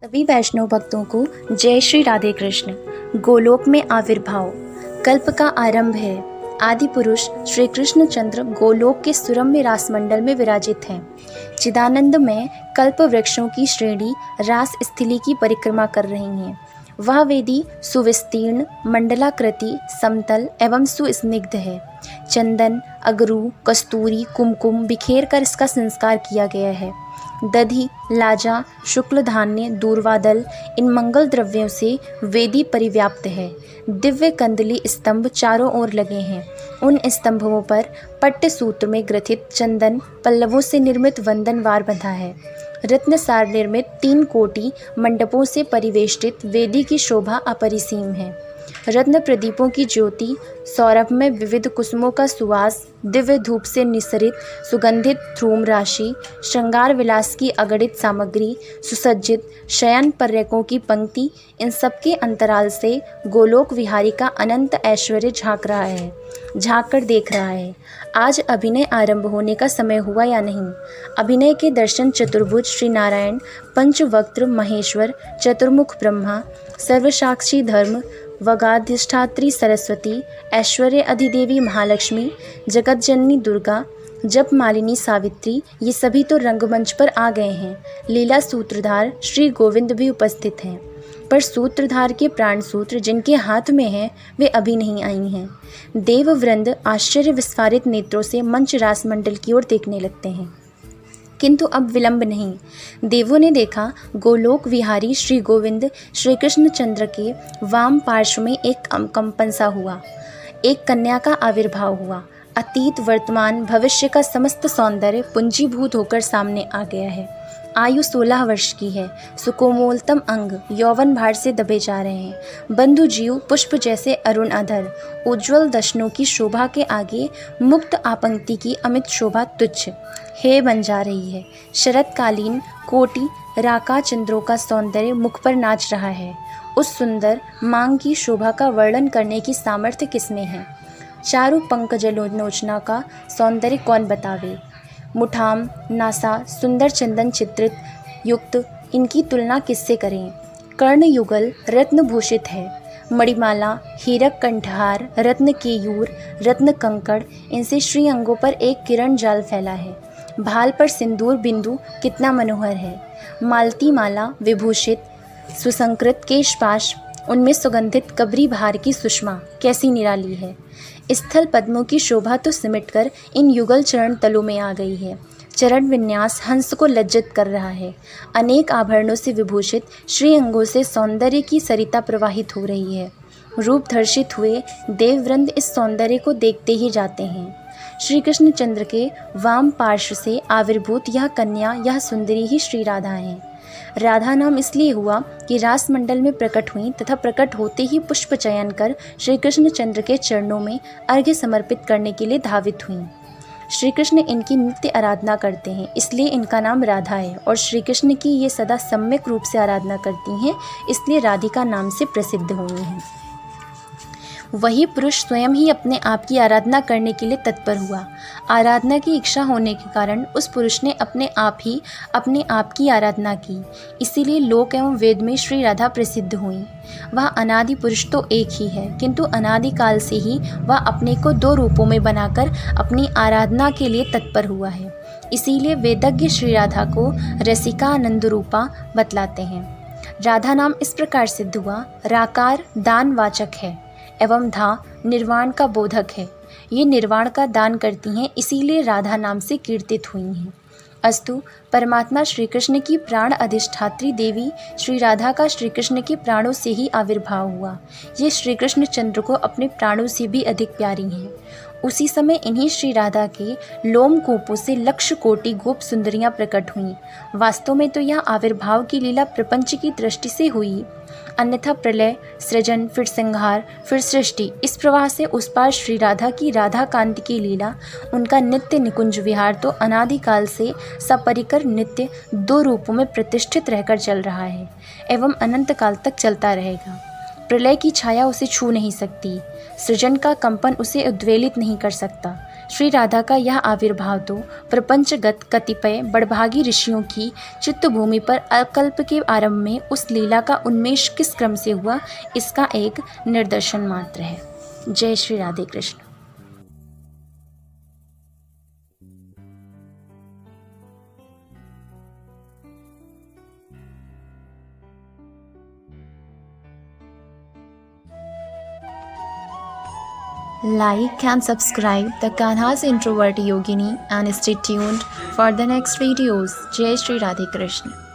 सभी वैष्णव भक्तों को जय श्री राधे कृष्ण। गोलोक में आविर्भाव कल्प का आरंभ है। आदि पुरुष श्री कृष्ण चंद्र गोलोक के सुरम्य रासमंडल में विराजित हैं। चिदानंद में कल्प वृक्षों की श्रेणी रास स्थली की परिक्रमा कर रही हैं। वह वेदी सुविस्तीर्ण, मंडलाकृति, समतल एवं सुस्निग्ध है। चंदन, अगरू, कस्तूरी, कुमकुम बिखेर कर इसका संस्कार किया गया है। दधि, लाजा, शुक्ल धान्य, दूर्वादल इन मंगल द्रव्यों से वेदी परिव्याप्त है। दिव्य कंदली स्तंभ चारों ओर लगे हैं। उन स्तंभों पर पट्ट सूत्र में ग्रथित चंदन पल्लवों से निर्मित वंदनवार बंधा है। रत्नसार निर्मित 3 कोटि मंडपों से परिवेष्टित वेदी की शोभा अपरिसीम है। रत्न प्रदीपों की ज्योति, सौरभ में विविध कुसुमों का सुवास, दिव्य धूप से निसरित सुगंधित धूम राशि, श्रृंगार विलास की अगणित सामग्री, सुसज्जित शयन पर्यकों की पंक्ति, इन सबके अंतराल से गोलोक विहारी का अनंत ऐश्वर्य झांक कर देख रहा है। आज अभिनय आरंभ होने का समय हुआ या नहीं? अभिनय के दर्शन चतुर्भुज श्री नारायण, पंचवक्त्र महेश्वर, चतुर्मुख ब्रह्मा, सर्वसाक्षी धर्म, वगाधिष्ठात्री सरस्वती, ऐश्वर्य अधिदेवी महालक्ष्मी, जगत जननी दुर्गा, जप मालिनी सावित्री, ये सभी तो रंगमंच पर आ गए हैं। लीला सूत्रधार श्री गोविंद भी उपस्थित हैं, पर सूत्रधार के प्राण सूत्र जिनके हाथ में हैं वे अभी नहीं आई हैं। देववृंद आश्चर्य विस्फारित नेत्रों से मंच रासमंडल की ओर देखने लगते हैं, किंतु अब विलंब नहीं। देवों ने देखा गोलोक विहारी श्री गोविंद श्री कृष्ण चंद्र के वाम पार्श्व में एक कंपन सा हुआ। एक कन्या का आविर्भाव हुआ। अतीत, वर्तमान, भविष्य का समस्त सौंदर्य पुंजीभूत होकर सामने आ गया है। आयु 16 वर्ष की है। सुकोमलतम अंग यौवन भार से दबे जा रहे हैं। बंधु जीव पुष्प जैसे अरुण अधर, उज्ज्वल दशनों की शोभा के आगे मुक्त आपंक्ति की अमित शोभा तुच्छ हे बन जा रही है। शरतकालीन कोटि राका चंद्रों का सौंदर्य मुख पर नाच रहा है। उस सुंदर मांग की शोभा का वर्णन करने की सामर्थ्य किसमें है? चारु पंकजलोचना का सौंदर्य कौन बतावे? मुठाम, नासा, सुंदर चंदन चित्रित युक्त इनकी तुलना किससे करें? कर्ण युगल रत्न भूषित है। मणिमाला, हीरक कंठहार, रत्न केयूर, रत्न कंकड़, इनसे श्री अंगों पर एक किरण जाल फैला है। भाल पर सिंदूर बिंदु कितना मनोहर है। मालती माला विभूषित सुसंकृत केशपाश, उनमें सुगंधित कबरी भार की सुषमा कैसी निराली है। स्थल पद्मों की शोभा तो सिमटकर इन युगल चरण तलों में आ गई है। चरण विन्यास हंस को लज्जित कर रहा है। अनेक आभरणों से विभूषित श्री अंगों से सौंदर्य की सरिता प्रवाहित हो रही है। रूप धर्षित हुए देववृंद इस सौंदर्य को देखते ही जाते हैं। श्री कृष्ण चंद्र के वाम पार्श्व से आविर्भूत यह कन्या, यह सुंदरी ही श्री राधा है। राधा नाम इसलिए हुआ कि रासमंडल में प्रकट हुई तथा प्रकट होते ही पुष्प चयन कर श्री कृष्ण चंद्र के चरणों में अर्घ्य समर्पित करने के लिए धावित हुई। श्री कृष्ण इनकी नित्य आराधना करते हैं, इसलिए इनका नाम राधा है, और श्री कृष्ण की ये सदा सम्यक रूप से आराधना करती हैं, इसलिए राधिका नाम से प्रसिद्ध हुई हैं। वही पुरुष स्वयं ही अपने आप की आराधना करने के लिए तत्पर हुआ। आराधना की इच्छा होने के कारण उस पुरुष ने अपने आप की आराधना की। इसीलिए लोक एवं वेद में श्री राधा प्रसिद्ध हुई। वह अनादि पुरुष तो एक ही है, किंतु अनादि काल से ही वह अपने को 2 रूपों में बनाकर अपनी आराधना के लिए तत्पर हुआ है। इसीलिए वेदज्ञ श्री राधा को रसिका आनंद रूपा बतलाते हैं। राधा नाम इस प्रकार सिद्ध हुआ। राकार दानवाचक है एवं धा निर्वाण का बोधक है। ये निर्वाण का दान करती हैं, इसीलिए राधा नाम से कीर्तित हुई हैं। अस्तु, परमात्मा श्री कृष्ण की प्राण अधिष्ठात्री देवी श्री राधा का श्री कृष्ण के प्राणों से ही आविर्भाव हुआ। ये श्री कृष्ण चंद्र को अपने प्राणों से भी अधिक प्यारी हैं। उसी समय इन्हीं श्री राधा के लोम कूपों से लक्ष कोटि गोप सुंदरियां प्रकट हुईं। वास्तव में तो यह आविर्भाव की लीला प्रपंच की दृष्टि से हुई, अन्यथा प्रलय, सृजन, फिर संहार, फिर सृष्टि, इस प्रवाह से उस पार श्री राधा की राधा कांत की लीला, उनका नित्य निकुंज विहार तो अनादिकाल से सपरिकर नित्य 2 रूपों में प्रतिष्ठित रहकर चल रहा है एवं अनंत काल तक चलता रहेगा। प्रलय की छाया उसे छू नहीं सकती, सृजन का कंपन उसे उद्वेलित नहीं कर सकता, श्री राधा का यह आविर्भाव तो प्रपंचगत कतिपय बड़भागी ऋषियों की चित्तभूमि पर अकल्प के आरंभ में उस लीला का उन्मेष किस क्रम से हुआ, इसका एक निदर्शन मात्र है। जय Shri Radhe Krishna. Like and subscribe the Kanha's Introvert Yogini and stay tuned for the next videos. Jai Shri Radhe Krishna.